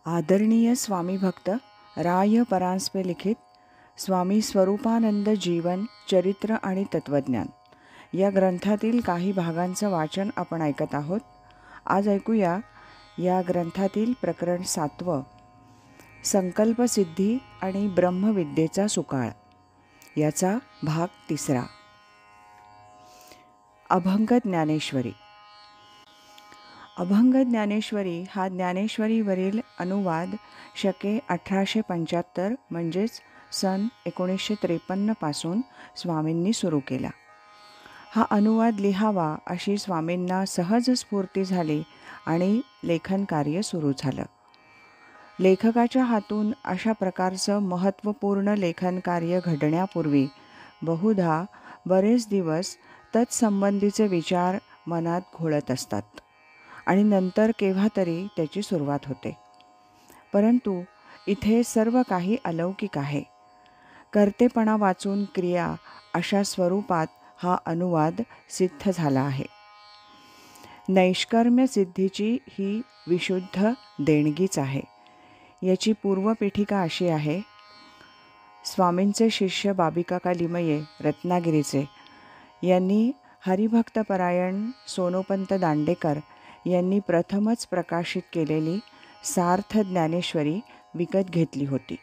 आदरणीय स्वामी भक्त राय परांजपे लिखित स्वामी स्वरूपानंद जीवन चरित्र आणि तत्वज्ञान या ग्रंथातील काही भागांचं वाचन आपण ऐकत आहोत. आज ऐकूया या ग्रंथातील प्रकरण 7 संकल्पसिद्धी आणि ब्रह्मविद्येचा सुकाळ याचा भाग 3. अभंग ज्ञानेश्वरी. अभंग ज्ञानेश्वरी हा ज्ञानेश्वरीवरील अनुवाद शके 1875 म्हणजेच सन 1953 पासून स्वामींनी सुरू केला. हा अनुवाद लिहावा अशी स्वामींना सहज स्फूर्ती झाली आणि लेखन कार्य सुरू झालं. लेखकाच्या हातून अशा प्रकारचं महत्त्वपूर्ण लेखन कार्य घडण्यापूर्वी बहुधा बरेच दिवस तत्संबंधीचे विचार मनात घोळत असतात आणि नंतर केव्हा तरी त्याची सुरुवात होते. परंतु इथे सर्व काही अलौकिक आहे. कर्तेपणा वाचून क्रिया अशा स्वरूपात हा अनुवाद सिद्ध झाला आहे. नैष्कर्म्य सिद्धीची ही विशुद्ध देणगीच आहे. याची पूर्वपीठिका अशी आहे. स्वामींचे शिष्य बाबीकाका लिमये रत्नागिरीचे यांनी हरिभक्तपरायण सोनोपंत दांडेकर यांनी प्रथमच प्रकाशित केलेली सार्थ ज्ञानेश्वरी विकत घेतली होती.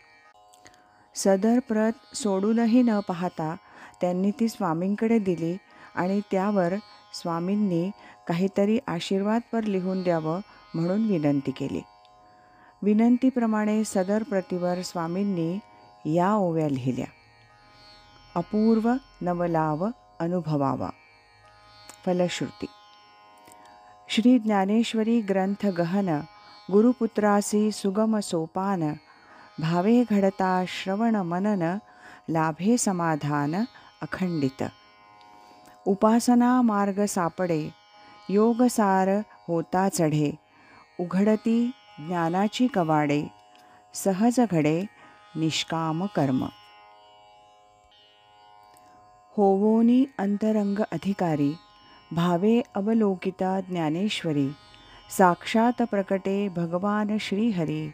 सदर प्रत सोडूनही न पाहता त्यांनी ती स्वामींकडे दिली आणि त्यावर स्वामींनी काहीतरी आशीर्वादपर लिहून द्यावं म्हणून विनंती केली. विनंतीप्रमाणे सदर प्रतीवर स्वामींनी या ओव्या लिहिल्या. अपूर्व नवलाव अनुभवावा. फलश्रुती. श्री ज्ञानेश्वरी ग्रंथ गहन गुरुपुत्रासी सुगम सोपान भावे घडता श्रवण मनन लाभे समाधान अखंडित. उपासना मार्ग सापडे योगसार होता चढे उघडती ज्ञानाची कवाडे सहज घडे निष्काम कर्म. होवोनी अंतरंग अधिकारी भावे अवलोकिता ज्ञानेश्वरी साक्षात प्रकटे भगवान श्रीहरी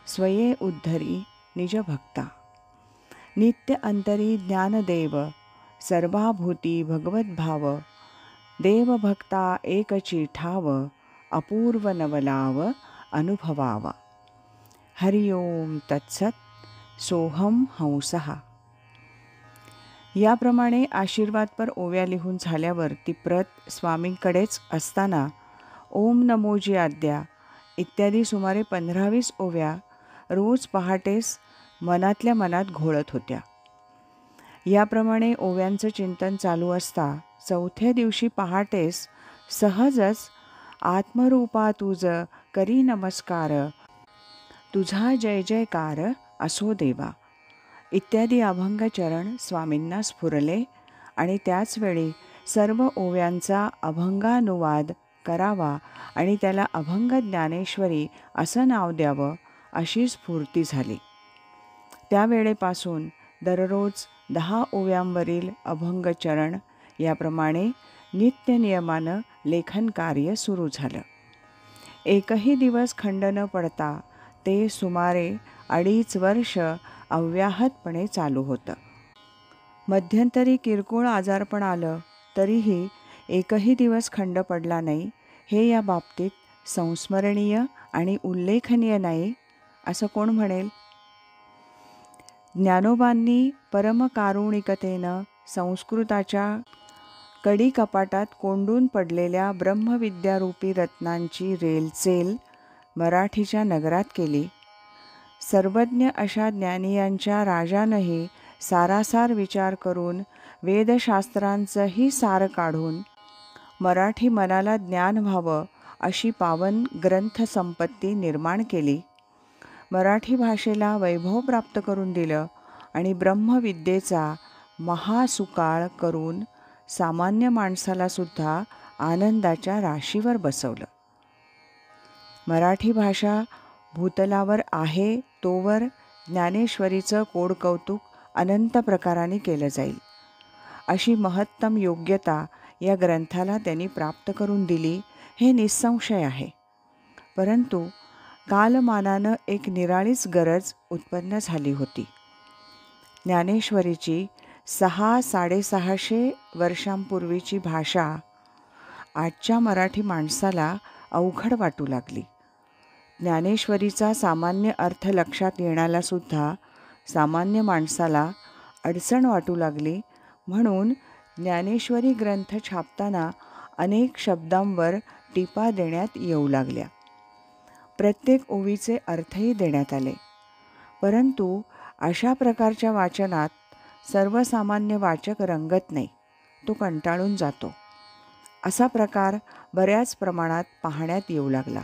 स्वये उद्धरी निज भक्ता. नित्य अंतरी ज्ञानदेव सर्वाभूती भगवद्भाव देवभक्ता एकची ठाव अपूर्व नवलाव अनुभवावा. हरि ओम तत्सत सोहम हंसः. याप्रमाणे आशीर्वादपर ओव्या लिहून झाल्यावर ती प्रत स्वामींकडेच असताना ओम नमोजी आद्या इत्यादी सुमारे 15-20 ओव्या रोज पहाटेस मनातल्या मनात घोळत होत्या. याप्रमाणे ओव्यांचं चिंतन चालू असता 4थ्या दिवशी पहाटेस सहजच आत्मरूपा तुझ करी नमस्कार तुझा जय जयकार असो देवा इत्यादी अभंग चरण स्वामींना स्फुरले आणि त्याचवेळी सर्व ओव्यांचा अभंगानुवाद करावा आणि त्याला अभंग ज्ञानेश्वरी असं नाव द्यावं अशी स्फूर्ती झाली. त्यावेळेपासून दररोज 10 ओव्यांवरील अभंग चरण याप्रमाणे नित्यनियमानं लेखन कार्य सुरू झालं. एकही दिवस खंड न पडता ते सुमारे 2.5 वर्ष अव्याहतपणे चालू होतं. मध्यंतरी किरकोळ आजारपण आलं तरीही एकही दिवस खंड पडला नाही. हे या बाबतीत संस्मरणीय आणि उल्लेखनीय नाही असं कोण म्हणेल? ज्ञानोबांनी परमकारुणिकतेनं संस्कृताच्या कडी कपाटात कोंडून पडलेल्या ब्रह्मविद्यारूपी रत्नांची रेलचेल मराठीच्या नगरात केली. सर्वज्ञ अशा ज्ञानियांच्या राजानंही सारासार विचार करून वेदशास्त्रांचंही सार काढून मराठी मनाला ज्ञान व्हावं अशी पावन ग्रंथसंपत्ती निर्माण केली. मराठी भाषेला वैभव प्राप्त करून दिलं आणि ब्रह्मविद्येचा महासुकाळ करून सामान्य माणसालासुद्धा आनंदाच्या राशीवर बसवलं. मराठी भाषा भूतलावर आहे तोवर ज्ञानेश्वरीचं कोडकौतुक अनंत प्रकाराने केलं जाईल अशी महत्तम योग्यता या ग्रंथाला त्यांनी प्राप्त करून दिली हे निस्संशय आहे. परंतु कालमानानं एक निराळीच गरज उत्पन्न झाली होती. ज्ञानेश्वरीची 600-650 वर्षांपूर्वीची भाषा आजच्या मराठी माणसाला अवघड वाटू लागली. ज्ञानेश्वरीचा सामान्य अर्थ लक्षात येण्यालासुद्धा सामान्य माणसाला अडचण वाटू लागली. म्हणून ज्ञानेश्वरी ग्रंथ छापताना अनेक शब्दांवर टिपा देण्यात येऊ लागल्या. प्रत्येक ओवीचे अर्थही देण्यात आले. परंतु अशा प्रकारच्या वाचनात सर्वसामान्य वाचक रंगत नाही, तो कंटाळून जातो. असा प्रकार बऱ्याच प्रमाणात पाहण्यात येऊ लागला.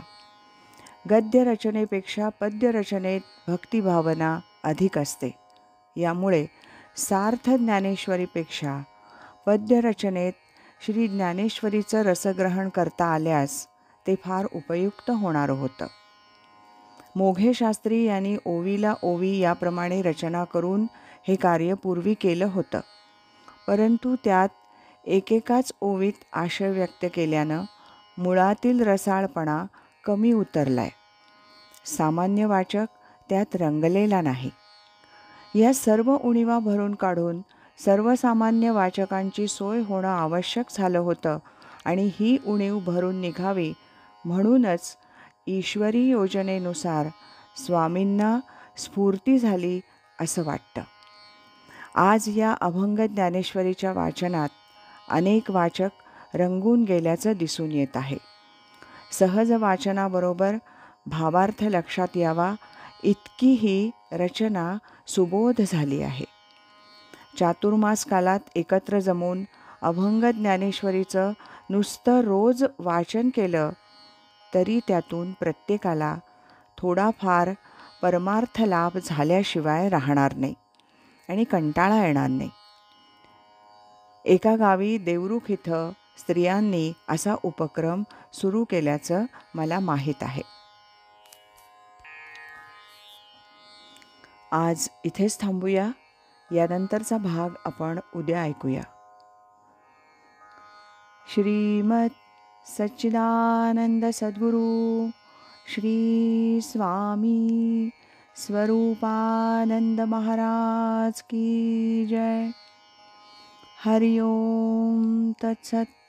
गद्यरचनेपेक्षा पद्यरचनेत भक्तिभावना अधिक असते. यामुळे सार्थ ज्ञानेश्वरीपेक्षा पद्यरचनेत श्री ज्ञानेश्वरीचं रसग्रहण करता आल्यास ते फार उपयुक्त होणार होतं. मोघे शास्त्री यांनी ओवीला ओवी याप्रमाणे रचना करून हे कार्य पूर्वी केलं होतं. परंतु त्यात एकेकाच ओवीत आशय व्यक्त केल्यानं मुळातील रसाळपणा कमी उतरलाय. सामान्य वाचक त्यात रंगलेला नाही. या सर्व उणिवा भरून काढून सर्वसामान्य वाचकांची सोय होणं आवश्यक झालं होतं आणि ही उणीव भरून निघावी म्हणूनच ईश्वरी योजनेनुसार स्वामींना स्फूर्ती झाली असं वाटतं. आज या अभंग ज्ञानेश्वरीच्या वाचनात अनेक वाचक रंगून गेल्याचं दिसून येत आहे. सहज वाचनाबरोबर भावार्थ लक्षात यावा इतकी ही रचना सुबोध झाली आहे. चातुर्मास कालात एकत्र जमून अभंग ज्ञानेश्वरीचं नुसतं रोज वाचन केलं तरी त्यातून प्रत्येकाला थोडाफार परमार्थ लाभ झाल्याशिवाय राहणार नाही आणि कंटाळा येणार नाही. एका गावी देवरुख इथं स्त्रियांनी असा उपक्रम सुरू केल्याचं मला माहीत आहे. आज इथेच थांबूया. यानंतरचा भाग आपण उद्या ऐकूया. श्रीमद सच्चिदानंद सद्गुरु श्री स्वामी स्वरूपानंद महाराज की जय. हरि ओम तत्सत.